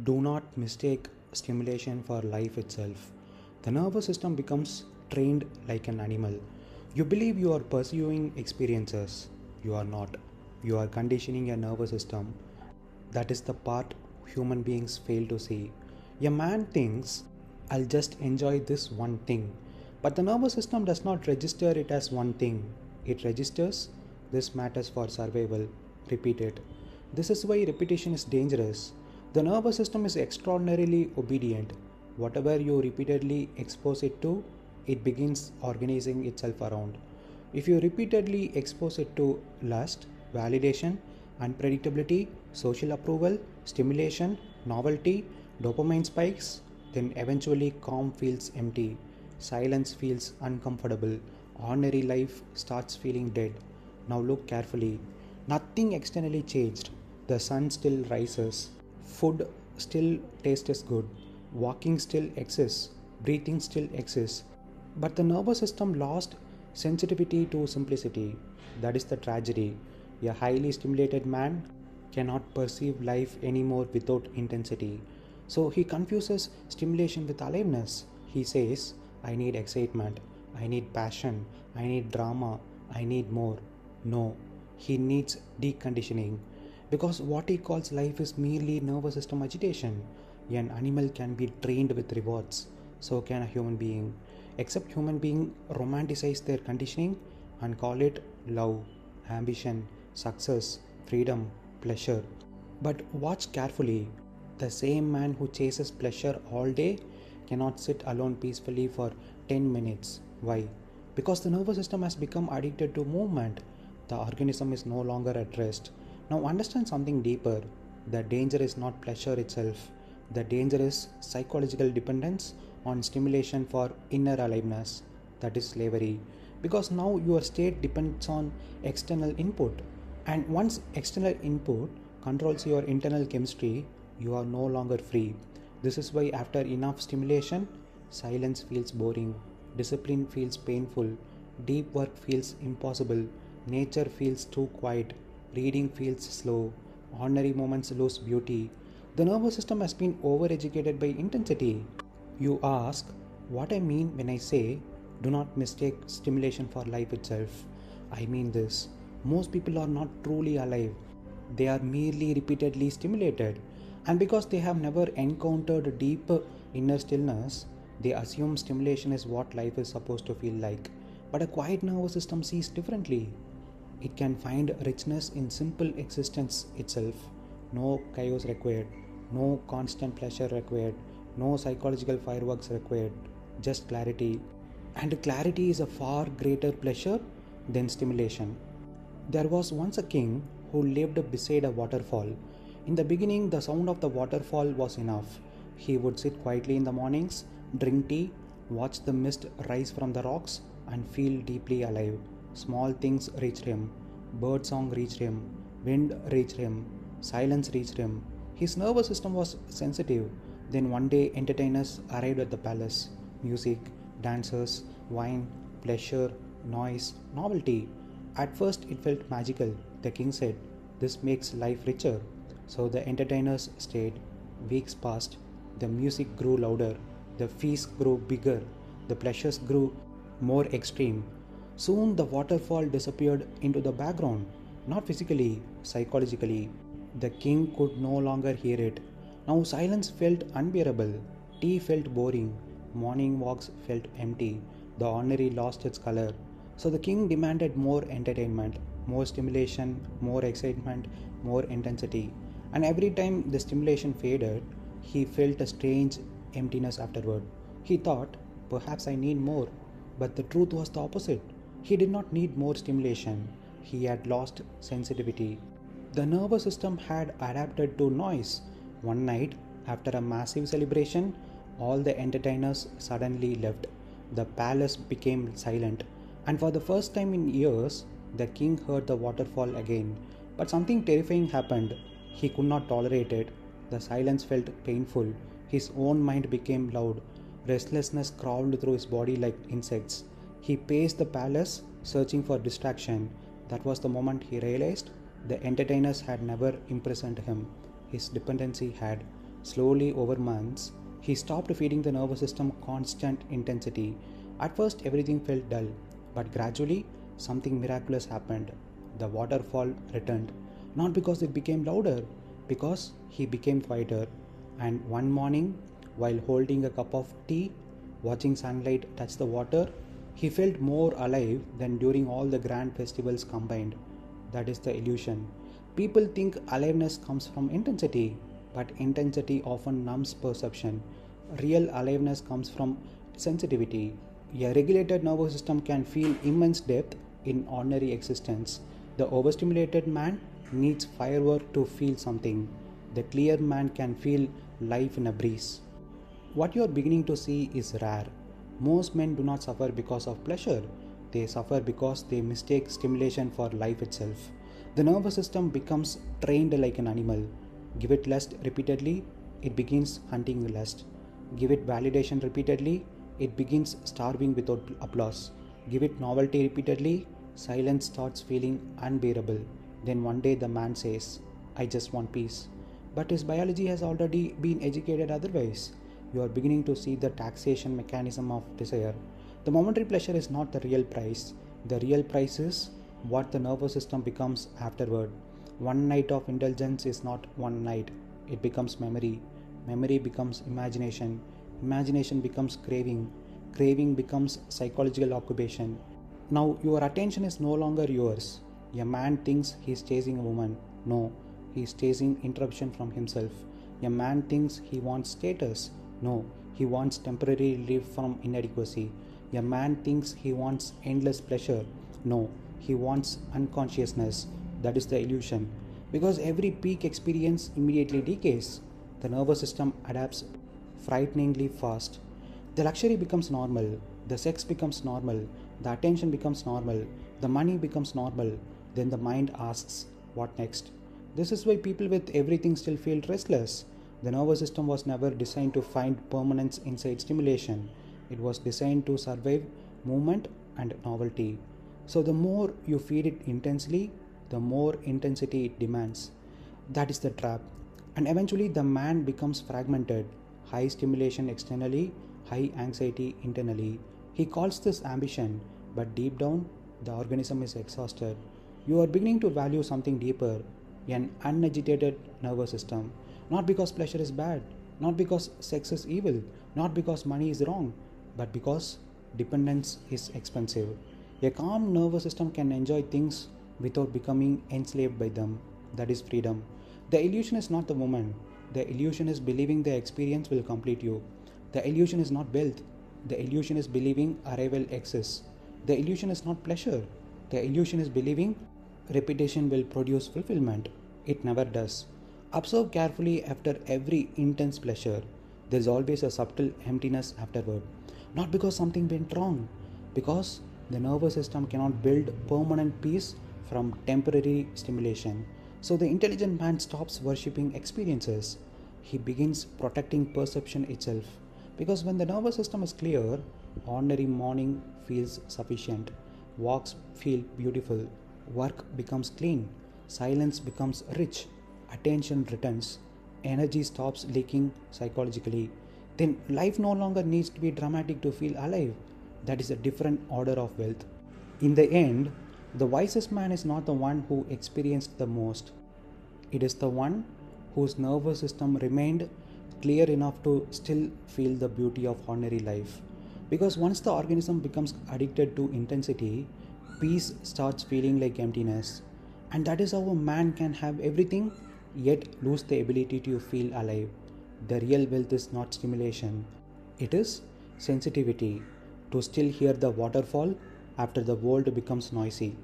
Do not mistake stimulation for life itself. The nervous system becomes trained like an animal. You believe you are pursuing experiences. You are not. You are conditioning your nervous system. That is the part human beings fail to see. A man thinks, I'll just enjoy this one thing. But the nervous system does not register it as one thing. It registers, this matters for survival. Repeat it. This is why repetition is dangerous. The nervous system is extraordinarily obedient. Whatever you repeatedly expose it to, it begins organizing itself around. If you repeatedly expose it to lust, validation, unpredictability, social approval, stimulation, novelty, dopamine spikes, then eventually calm feels empty, silence feels uncomfortable, ordinary life starts feeling dead. Now look carefully. Nothing externally changed. The sun still rises. Food still tastes good. Walking still exists. Breathing still exists. But the nervous system lost sensitivity to simplicity. That is the tragedy. A highly stimulated man cannot perceive life anymore without intensity. So he confuses stimulation with aliveness. He says, I need excitement, I need passion, I need drama, I need more. No, he needs deconditioning. Because what he calls life is merely nervous system agitation. An animal can be trained with rewards, so can a human being. Except human beings romanticize their conditioning and call it love, ambition, success, freedom, pleasure. But watch carefully. The same man who chases pleasure all day cannot sit alone peacefully for 10 minutes. Why? Because the nervous system has become addicted to movement. The organism is no longer at rest. Now understand something deeper. The danger is not pleasure itself. The danger is psychological dependence on stimulation for inner aliveness. That is slavery. Because now your state depends on external input. And once external input controls your internal chemistry, you are no longer free. This is why after enough stimulation, silence feels boring, discipline feels painful, deep work feels impossible, nature feels too quiet, reading feels slow, ordinary moments lose beauty. The nervous system has been overeducated by intensity. You ask, what I mean when I say, do not mistake stimulation for life itself. I mean this. Most people are not truly alive. They are merely repeatedly stimulated. And because they have never encountered deep inner stillness, they assume stimulation is what life is supposed to feel like. But a quiet nervous system sees differently. It can find richness in simple existence itself. No chaos required, no constant pleasure required, no psychological fireworks required, just clarity. And clarity is a far greater pleasure than stimulation. There was once a king who lived beside a waterfall. In the beginning, the sound of the waterfall was enough. He would sit quietly in the mornings, drink tea, watch the mist rise from the rocks, and feel deeply alive. Small things reached him. Bird song reached him. Wind reached him. Silence reached him. His nervous system was sensitive. Then one day, entertainers arrived at the palace. Music, dancers, wine, pleasure, noise, novelty. At first, it felt magical. The king said, "This makes life richer." So the entertainers stayed. Weeks passed. The music grew louder. The feast grew bigger. The pleasures grew more extreme. Soon the waterfall disappeared into the background. Not physically, psychologically. The king could no longer hear it. Now silence felt unbearable. Tea felt boring. Morning walks felt empty. The ordinary lost its color. So the king demanded more entertainment, more stimulation, more excitement, more intensity. And every time the stimulation faded, he felt a strange emptiness afterward. He thought, perhaps I need more. But the truth was the opposite. He did not need more stimulation. He had lost sensitivity. The nervous system had adapted to noise. One night, after a massive celebration, all the entertainers suddenly left. The palace became silent. And for the first time in years, the king heard the waterfall again. But something terrifying happened. He could not tolerate it. The silence felt painful. His own mind became loud. Restlessness crawled through his body like insects. He paced the palace, searching for distraction. That was the moment he realized the entertainers had never imprisoned him. His dependency had. Slowly, over months, he stopped feeding the nervous system constant intensity. At first, everything felt dull, but gradually, something miraculous happened. The waterfall returned, not because it became louder, because he became quieter. And one morning, while holding a cup of tea, watching sunlight touch the water, he felt more alive than during all the grand festivals combined. That is the illusion. People think aliveness comes from intensity, but intensity often numbs perception. Real aliveness comes from sensitivity. A regulated nervous system can feel immense depth in ordinary existence. The overstimulated man needs firework to feel something. The clear man can feel life in a breeze. What you are beginning to see is rare. Most men do not suffer because of pleasure, they suffer because they mistake stimulation for life itself. The nervous system becomes trained like an animal. Give it lust repeatedly, it begins hunting lust. Give it validation repeatedly, it begins starving without applause. Give it novelty repeatedly, silence starts feeling unbearable. Then one day the man says, I just want peace. But his biology has already been educated otherwise. You are beginning to see the taxation mechanism of desire. The momentary pleasure is not the real price. The real price is what the nervous system becomes afterward. One night of indulgence is not one night. It becomes memory. Memory becomes imagination. Imagination becomes craving. Craving becomes psychological occupation. Now your attention is no longer yours. A man thinks he is chasing a woman. No, he is chasing interruption from himself. A man thinks he wants status. No, he wants temporary relief from inadequacy. A man thinks he wants endless pleasure. No, he wants unconsciousness. That is the illusion. Because every peak experience immediately decays, the nervous system adapts frighteningly fast. The luxury becomes normal, the sex becomes normal, the attention becomes normal, the money becomes normal. Then the mind asks, what next? This is why people with everything still feel restless. The nervous system was never designed to find permanence inside stimulation. It was designed to survive movement and novelty. So the more you feed it intensely, the more intensity it demands. That is the trap. And eventually the man becomes fragmented. High stimulation externally, high anxiety internally. He calls this ambition, but deep down, the organism is exhausted. You are beginning to value something deeper, an unagitated nervous system. Not because pleasure is bad, not because sex is evil, not because money is wrong, but because dependence is expensive. A calm nervous system can enjoy things without becoming enslaved by them. That is freedom. The illusion is not the woman. The illusion is believing the experience will complete you. The illusion is not wealth. The illusion is believing arrival exists. The illusion is not pleasure. The illusion is believing repetition will produce fulfillment. It never does. Observe carefully after every intense pleasure. There is always a subtle emptiness afterward. Not because something went wrong, because the nervous system cannot build permanent peace from temporary stimulation. So the intelligent man stops worshipping experiences. He begins protecting perception itself. Because when the nervous system is clear, ordinary morning feels sufficient. Walks feel beautiful. Work becomes clean. Silence becomes rich. Attention returns. Energy stops leaking psychologically. Then life no longer needs to be dramatic to feel alive. That is a different order of wealth. In the end, the wisest man is not the one who experienced the most. It is the one whose nervous system remained clear enough to still feel the beauty of ordinary life. Because once the organism becomes addicted to intensity, peace starts feeling like emptiness. And that is how a man can have everything yet lose the ability to feel alive. The real wealth is not stimulation, it is sensitivity, to still hear the waterfall after the world becomes noisy.